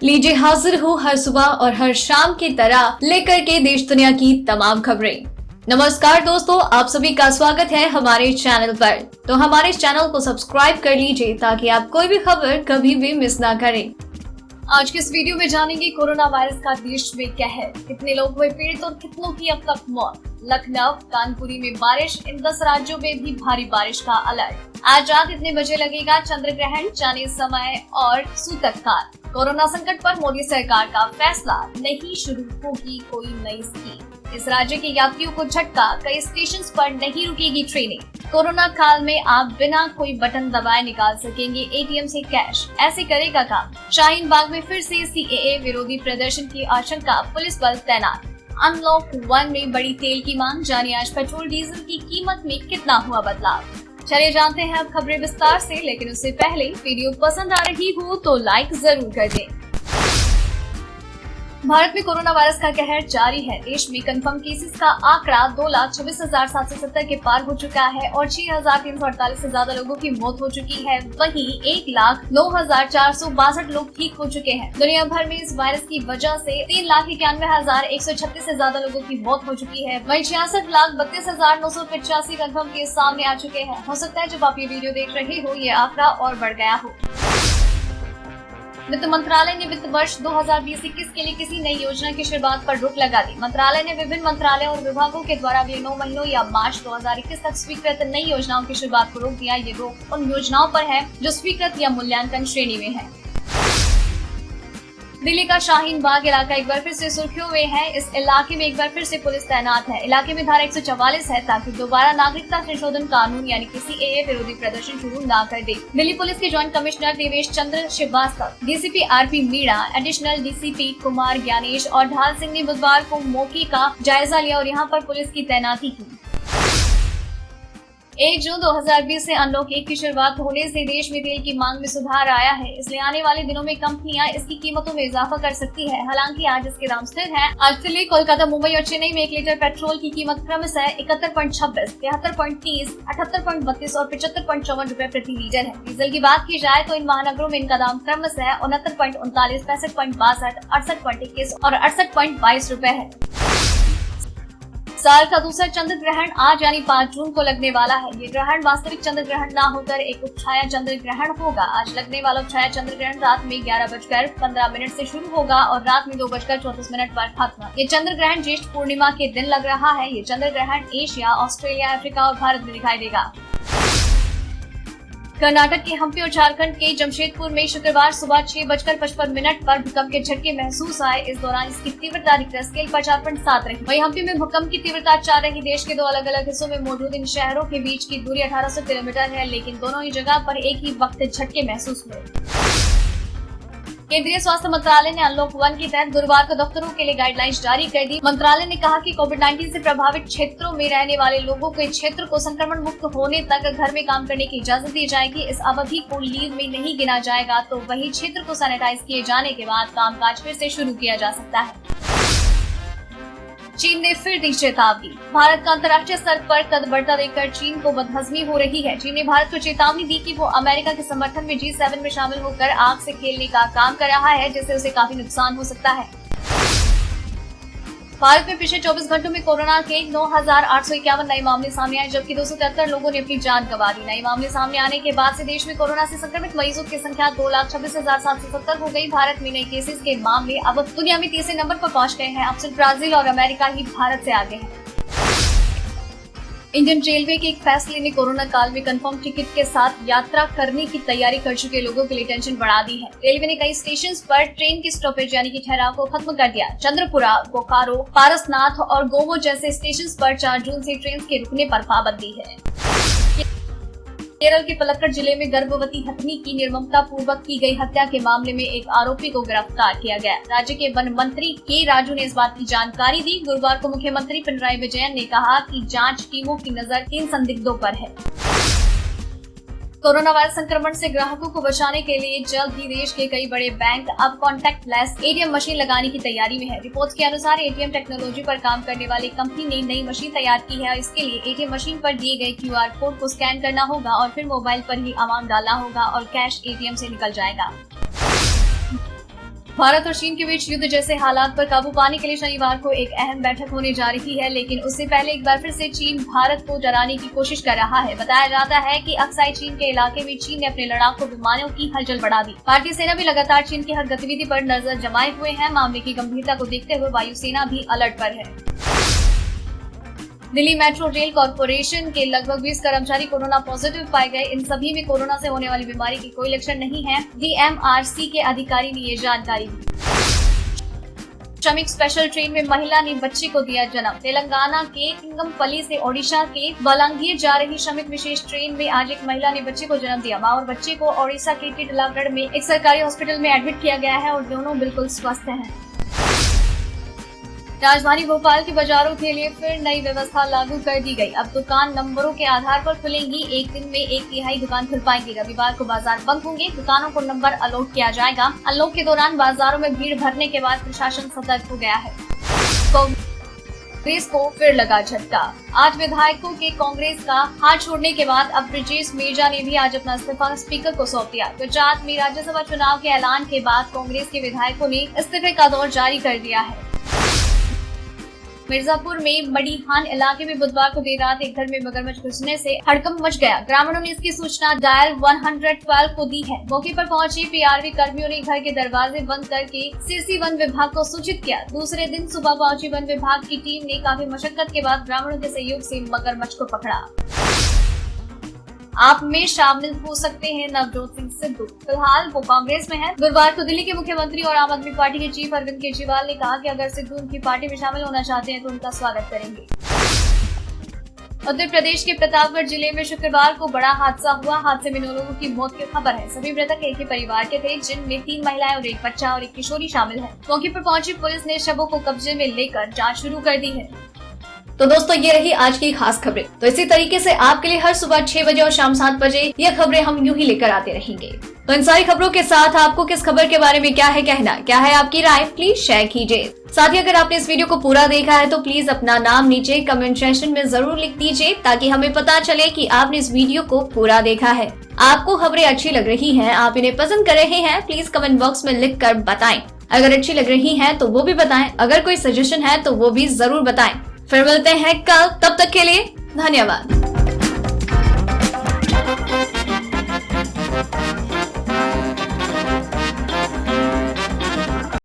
लीजिए हाजिर हूँ हर सुबह और हर शाम की तरह लेकर के देश दुनिया की तमाम खबरें। नमस्कार दोस्तों, आप सभी का स्वागत है हमारे चैनल पर। तो हमारे चैनल को सब्सक्राइब कर लीजिए ताकि आप कोई भी खबर कभी भी मिस ना करें। आज के इस वीडियो में जानेंगे कोरोना वायरस का देश में कहर, कितने लोग हुए पीड़ित और कितनों की अब तक मौत। लखनऊ, कानपुरी में बारिश, इन 10 राज्यों में भी भारी बारिश का अलर्ट। आज रात इतने बजे लगेगा चंद्र ग्रहण, जाने समय और सूतक काल। कोरोना संकट पर मोदी सरकार का फैसला, नहीं शुरू होगी कोई नई स्कीम। इस राज्य के यात्रियों को झटका, कई स्टेशन पर नहीं रुकेगी ट्रेनें। कोरोना काल में आप बिना कोई बटन दबाए निकाल सकेंगे एटीएम से कैश, ऐसे करेगा काम। शाहीन बाग में फिर से सीएए विरोधी प्रदर्शन की आशंका, पुलिस बल तैनात। अनलॉक 1 में बड़ी तेल की मांग, जानिए आज पेट्रोल डीजल की कीमत में कितना हुआ बदलाव। चलिए जानते हैं अब खबरें विस्तार से, लेकिन उससे पहले वीडियो पसंद आ रही हो तो लाइक जरूर कर दें। भारत में कोरोना वायरस का कहर जारी है। देश में कंफर्म केसेस का आंकड़ा 2,26,770 के पार हो चुका है और 6,348 से ज्यादा लोगों की मौत हो चुकी है। वहीं 1,09,462 लोग ठीक हो चुके हैं। दुनिया भर में इस वायरस की वजह से 3,91,136 से ज्यादा लोगों की मौत हो चुकी है। वहीं 66,32,985 कंफर्म केस सामने आ चुके हैं। हो सकता है जब आप ये वीडियो देख रहे हो ये आंकड़ा और बढ़ गया हो। वित्त मंत्रालय ने वित्त वर्ष 2020-21 के लिए किसी नई योजना की शुरुआत पर रोक लगा दी। मंत्रालय ने विभिन्न मंत्रालयों और विभागों के द्वारा अगले 9 महीनों या मार्च 2021 तक स्वीकृत नई योजनाओं की शुरुआत को रोक दिया। ये रोक उन योजनाओं पर है जो स्वीकृत या मूल्यांकन श्रेणी में है। दिल्ली का शाहीन बाग इलाका एक बार फिर से सुर्खियों में है। इस इलाके में एक बार फिर से पुलिस तैनात है। इलाके में धारा 144 है ताकि दोबारा नागरिकता संशोधन कानून यानी कि सीएए विरोधी प्रदर्शन शुरू न कर दे। दिल्ली पुलिस के joint commissioner Devesh Chandra Srivastava, DCP RP Meena, additional DCP Kumar Gyanesh और ढाल सिंह ने बुधवार को मौके का जायजा लिया और यहाँ पर पुलिस की तैनाती की। 1 जून 2020 से अनलॉक 1 की शुरुआत होने से देश में तेल की मांग में सुधार आया है। इसलिए आने वाले दिनों में कंपनियां इसकी कीमतों में इजाफा कर सकती है। हालांकि आज इसके दाम स्थिर हैं। आज दिल्ली, कोलकाता, मुंबई और चेन्नई में 1 लीटर पेट्रोल की कीमत क्रमशः 71.26, 73.30, 78.32 और 75.54 रुपए प्रति लीटर है। डीजल की बात की जाए तो इन महानगरों में इनका दाम क्रमशः 69.39, 65.62, 68.21 और 68.22 रुपए है। साल का दूसरा चंद्र ग्रहण आज यानी 5 जून को लगने वाला है। ये ग्रहण वास्तविक चंद्र ग्रहण न होकर एक उपछाया चंद्र ग्रहण होगा। आज लगने वाला उपछाया चंद्र ग्रहण रात में 11:15 से शुरू होगा और रात में 2:34 पर खत्म। ये चंद्र ग्रहण ज्येष्ठ पूर्णिमा के दिन लग रहा है। ये चंद्र ग्रहण एशिया, ऑस्ट्रेलिया, अफ्रीका और भारत में दिखाई देगा। कर्नाटक के हम्पी और झारखंड के जमशेदपुर में शुक्रवार सुबह 6:55 पर भूकंप के झटके महसूस आए। इस दौरान इसकी तीव्रता रिक्टर स्केल पर 4.7 रही। वहीं हम्पी में भूकंप की तीव्रता 4 रही। देश के 2 अलग अलग हिस्सों में मौजूद इन शहरों के बीच की दूरी 1800 किलोमीटर है, लेकिन दोनों ही जगह पर एक ही वक्त झटके महसूस हुए। केंद्रीय स्वास्थ्य मंत्रालय ने अनलॉक 1 के तहत गुरुवार को दफ्तरों के लिए गाइडलाइंस जारी कर दी। मंत्रालय ने कहा कि कोविड-19 से प्रभावित क्षेत्रों में रहने वाले लोगों के क्षेत्र को संक्रमण मुक्त होने तक घर में काम करने की इजाजत दी जाएगी। इस अवधि को लीव में नहीं गिना जाएगा, तो वही क्षेत्र को सैनिटाइज किए जाने के बाद कामकाज फिर से शुरू किया जा सकता है। चीन ने फिर दी चेतावनी। भारत का अंतर्राष्ट्रीय स्तर पर कद बढ़ता देखकर चीन को बदहजमी हो रही है। चीन ने भारत को चेतावनी दी कि वो अमेरिका के समर्थन में G7 में शामिल होकर आग से खेलने का काम कर रहा है, जिससे उसे काफी नुकसान हो सकता है। भारत में पिछले 24 घंटों में कोरोना के 9,851 नए मामले सामने आए, जबकि 273 लोगों ने अपनी जान गंवा दी। नए मामले सामने आने के बाद से देश में कोरोना से संक्रमित मरीजों की संख्या 2,26,770 हो गई। भारत में नए केसेस के मामले अब दुनिया में तीसरे नंबर पर पहुंच गए हैं। अब सिर्फ ब्राजील और अमेरिका ही भारत से आगे है। इंडियन रेलवे के एक फैसले ने कोरोना काल में कंफर्म टिकट के साथ यात्रा करने की तैयारी कर चुके लोगों के लिए टेंशन बढ़ा दी है। रेलवे ने कई स्टेशन पर ट्रेन की स्टॉपेज यानी कि ठहराव को खत्म कर दिया। चंद्रपुरा, बोकारो, पारसनाथ और गोमो जैसे स्टेशन पर 4 जून से ट्रेन के रुकने पर पाबंदी है। केरल के पलक्कड़ जिले में गर्भवती हथनी की निर्ममता पूर्वक की गई हत्या के मामले में एक आरोपी को गिरफ्तार किया गया। राज्य के वन मंत्री के राजू ने इस बात की जानकारी दी। गुरुवार को मुख्यमंत्री पिनराई विजयन ने कहा कि जांच टीमों की नजर 3 संदिग्धों पर है। कोरोना वायरस संक्रमण से ग्राहकों को बचाने के लिए जल्द ही देश के कई बड़े बैंक अब कॉन्टैक्टलेस एटीएम मशीन लगाने की तैयारी में है। रिपोर्ट्स के अनुसार एटीएम टेक्नोलॉजी पर काम करने वाली कंपनी ने नई मशीन तैयार की है। इसके लिए एटीएम मशीन पर दिए गए क्यूआर कोड को स्कैन करना होगा और फिर मोबाइल पर ही अमाउंट डालना होगा और कैश एटीएम से निकल जाएगा। भारत और चीन के बीच युद्ध जैसे हालात पर काबू पाने के लिए शनिवार को एक अहम बैठक होने जा रही है, लेकिन उससे पहले एक बार फिर से चीन भारत को डराने की कोशिश कर रहा है। बताया जाता है कि अक्साई चीन के इलाके में चीन ने अपने लड़ाकू विमानों की हलचल बढ़ा दी। भारतीय सेना भी लगातार चीन की हर गतिविधि पर नजर जमाए हुए है। मामले की गंभीरता को देखते हुए वायुसेना भी अलर्ट पर है। दिल्ली मेट्रो रेल कॉर्पोरेशन के लगभग 20 कर्मचारी कोरोना पॉजिटिव पाए गए। इन सभी में कोरोना से होने वाली बीमारी की कोई लक्षण नहीं है। DMRC के अधिकारी ने ये जानकारी दी। श्रमिक स्पेशल ट्रेन में महिला ने बच्चे को दिया जन्म। तेलंगाना के किंगमपल्ली से ओडिशा के बलांगीर जा रही श्रमिक विशेष ट्रेन में आज एक महिला ने बच्चे को जन्म दिया। मां और बच्चे को ओडिशा के टिटलागढ़ में एक सरकारी हॉस्पिटल में एडमिट किया गया है और दोनों बिल्कुल स्वस्थ हैं। राजधानी भोपाल के बाजारों के लिए फिर नई व्यवस्था लागू कर दी गई। अब दुकान नंबरों के आधार पर खुलेंगी। एक दिन में 1/3 दुकान खुल पाएंगी। रविवार को बाजार बंद होंगे। दुकानों को नंबर अलॉट किया जाएगा। अनलॉक के दौरान बाजारों में भीड़ भरने के बाद प्रशासन सतर्क हो गया है। कांग्रेस को फिर लगा झटका। 8 विधायकों के कांग्रेस का हाथ छोड़ने के बाद अब ब्रजेश मेजा ने भी आज अपना इस्तीफा स्पीकर को सौंप दिया। गुजरात में राज्यसभा चुनाव के ऐलान के बाद कांग्रेस के विधायकों ने इस्तीफे का दौर जारी कर दिया है। मिर्जापुर में मड़ीहान इलाके में बुधवार को देर रात एक घर में मगरमच्छ घुसने से हड़कंप मच गया। ग्रामीणों ने इसकी सूचना डायल 112 को दी है। मौके पर पहुंचे PRV कर्मियों ने घर के दरवाजे बंद करके सिरसी वन विभाग को सूचित किया। दूसरे दिन सुबह पहुंची वन विभाग की टीम ने काफी मशक्कत के बाद ग्रामीणों के सहयोग से मगरमच्छ को पकड़ा। आप में शामिल हो सकते हैं नवजोत सिंह सिद्धू। फिलहाल वो कांग्रेस में हैं। गुरुवार को दिल्ली के मुख्यमंत्री और आम आदमी पार्टी के चीफ अरविंद केजरीवाल ने कहा कि अगर सिद्धू उनकी पार्टी में शामिल होना चाहते हैं तो उनका स्वागत करेंगे। उत्तर प्रदेश के प्रतापगढ़ जिले में शुक्रवार को बड़ा हादसा हुआ। हादसे में 9 लोगों की मौत की खबर है। सभी मृतक एक ही परिवार के थे, जिनमें 3 महिलाएं और एक बच्चा और एक किशोरी शामिल है। मौके पर पहुंची पुलिस ने शवों को कब्जे में लेकर जाँच शुरू कर दी है। तो दोस्तों, ये रही आज की खास खबरें। तो इसी तरीके से आपके लिए हर सुबह 6 बजे और शाम 7 बजे ये खबरें हम यूं ही लेकर आते रहेंगे। तो इन सारी खबरों के साथ आपको किस खबर के बारे में क्या है कहना, क्या है आपकी राय, प्लीज शेयर कीजिए। साथ ही अगर आपने इस वीडियो को पूरा देखा है तो प्लीज अपना नाम नीचे कमेंट सेक्शन में जरूर लिख दीजिए, ताकि हमें पता चले कि आपने इस वीडियो को पूरा देखा है। आपको खबरें अच्छी लग रही हैं, आप इन्हें पसंद कर रहे हैं, प्लीज कमेंट बॉक्स में लिख कर बताएं। अगर अच्छी लग रही है तो वो भी बताएं। अगर कोई सजेशन है तो वो भी जरूर बताएं। फिर मिलते हैं कल, तब तक के लिए धन्यवाद।